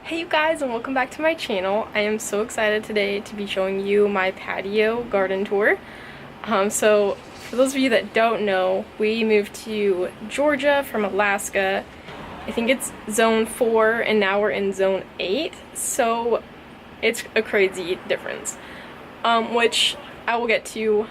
Hey you guys, and welcome back to my channel. I am so excited today to be showing you my patio garden tour. So for those of you that don't know, we moved to Georgia from Alaska. I think it's zone 4 and now we're in zone 8, so it's a crazy difference. Which I will get to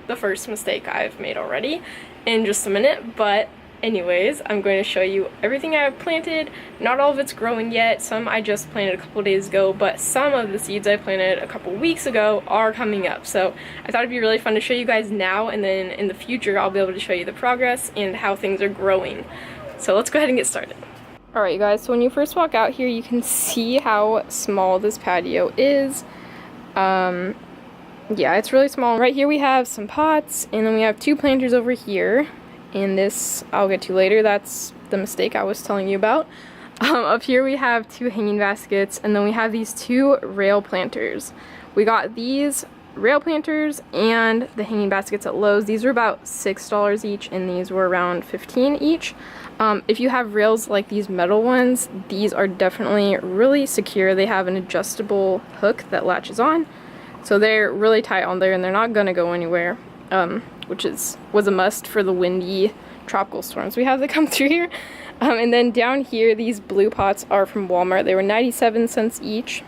the first mistake I've made already in just a minute, but anyways, I'm going to show you everything I've planted. Not all of it's growing yet. Some I just planted a couple days ago, but some of the seeds I planted a couple weeks ago are coming up. So I thought it'd be really fun to show you guys now, and then in the future I'll be able to show you the progress and how things are growing. So let's go ahead and get started. Alright you guys, so when you first walk out here, you can see how small this patio is. Yeah, it's really small. Right here we have some pots, and then we have two planters over here. And this I'll get to later. That's the mistake I was telling you about. Up here we have two hanging baskets, and then we have these two rail planters. We got these rail planters and the hanging baskets at Lowe's. These were about $6 each, and these were around $15 each. If you have rails like these metal ones, these are definitely really secure. They have an adjustable hook that latches on, so they're really tight on there and they're not gonna go anywhere. Which was a must for the windy tropical storms we have that come through here. And then down here, these blue pots are from Walmart. They were 97 cents each.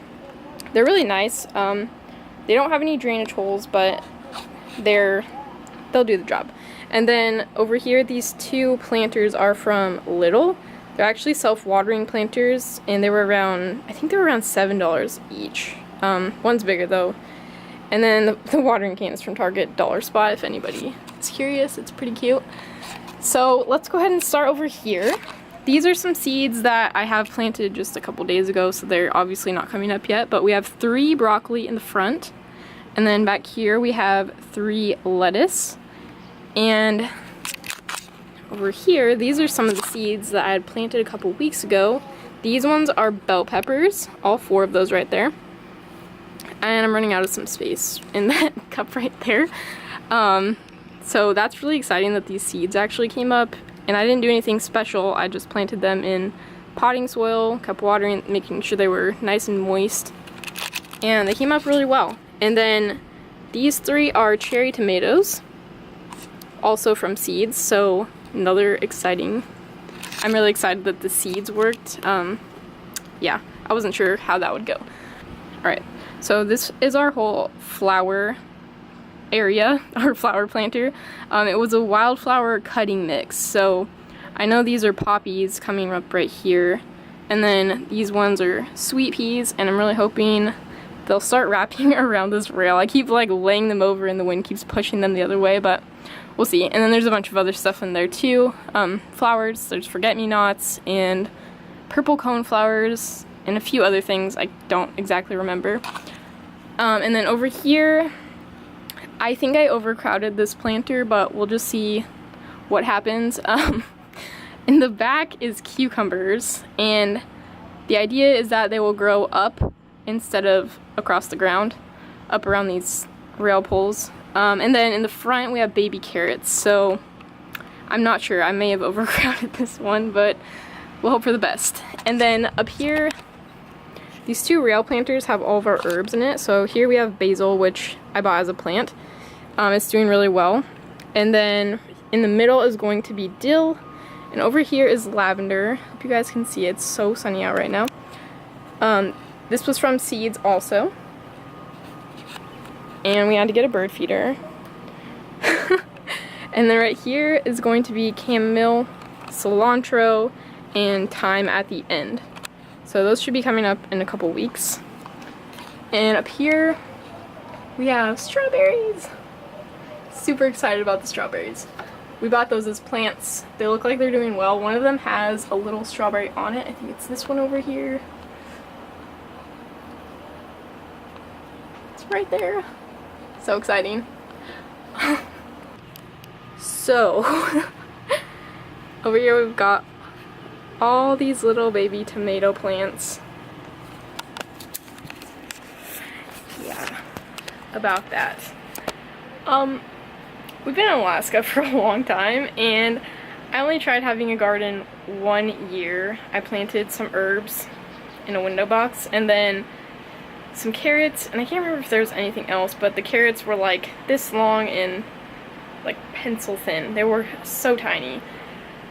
They're really nice. They don't have any drainage holes, but they'll do the job. And then over here, these two planters are from Lidl. They're actually self-watering planters, and they were around, I think they were around $7 each. One's bigger though. And then the watering can is from Target Dollar Spot, if anybody is curious. It's pretty cute. So let's go ahead and start over here. These are some seeds that I have planted just a couple days ago, so they're obviously not coming up yet, but we have 3 broccoli in the front. And then back here we have 3 lettuce. And over here, these are some of the seeds that I had planted a couple weeks ago. These ones are bell peppers, all 4 of those right there. And I'm running out of some space in that cup right there. So that's really exciting that these seeds actually came up, and I didn't do anything special. I just planted them in potting soil, kept watering, making sure they were nice and moist, and they came up really well. And then these 3 are cherry tomatoes, also from seeds, so another exciting. I'm really excited that the seeds worked. Yeah, I wasn't sure how that would go. Alright. So this is our whole flower area, our flower planter. It was a wildflower cutting mix. So I know these are poppies coming up right here. And then these ones are sweet peas, and I'm really hoping they'll start wrapping around this rail. I keep like laying them over and the wind keeps pushing them the other way, but we'll see. And then there's a bunch of other stuff in there too. Flowers, there's forget-me-nots and purple cone flowers and a few other things I don't exactly remember. And then over here, I think I overcrowded this planter, but we'll just see what happens. In the back is cucumbers, and the idea is that they will grow up instead of across the ground, up around these rail poles. And then in the front we have baby carrots, so I'm not sure. I may have overcrowded this one, but we'll hope for the best. And then up here, these 2 rail planters have all of our herbs in it. So here we have basil, which I bought as a plant. It's doing really well. And then in the middle is going to be dill. And over here is lavender. Hope you guys can see it. It's so sunny out right now. This was from seeds also. And we had to get a bird feeder. And then right here is going to be chamomile, cilantro, and thyme at the end. So those should be coming up in a couple weeks. And up here we have strawberries. Super excited about the strawberries. We bought those as plants. They look like they're doing well. One of them has a little strawberry on it. I think it's this one over here. It's right there. So exciting. So over here we've got all these little baby tomato plants. Yeah, about that. We've been in Alaska for a long time, and I only tried having a garden 1 year. I planted some herbs in a window box, and then some carrots, and I can't remember if there was anything else, but the carrots were like this long and like pencil thin. They were so tiny.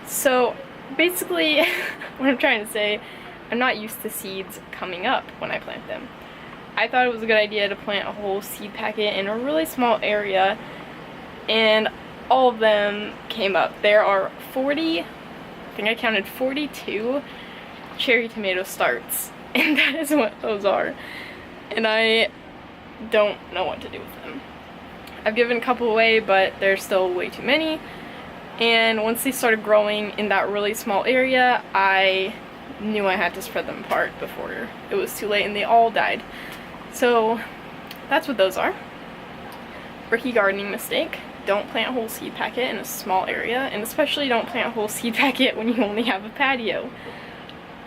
So basically what I'm trying to say, I'm not used to seeds coming up when I plant them. I thought it was a good idea to plant a whole seed packet in a really small area, and all of them came up. There are 40, I think I counted 42 cherry tomato starts, and that is what those are. And I don't know what to do with them. I've given a couple away, but there's still way too many. And once they started growing in that really small area, I knew I had to spread them apart before it was too late, and they all died. So that's what those are. Rookie gardening mistake. Don't plant a whole seed packet in a small area, and especially don't plant a whole seed packet when you only have a patio.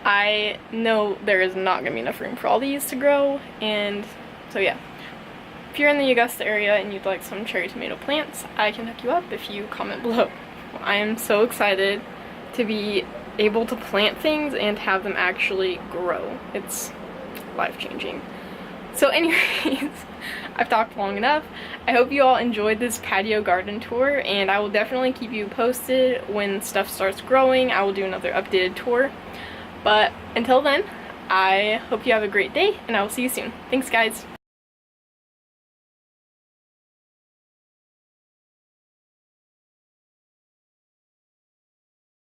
I know there is not going to be enough room for all these to grow, and so yeah. If you're in the Augusta area and you'd like some cherry tomato plants, I can hook you up if you comment below. I am so excited to be able to plant things and have them actually grow. It's life-changing. So anyways, I've talked long enough. I hope you all enjoyed this patio garden tour, and I will definitely keep you posted when stuff starts growing. I will do another updated tour. But until then, I hope you have a great day, and I will see you soon. Thanks, guys.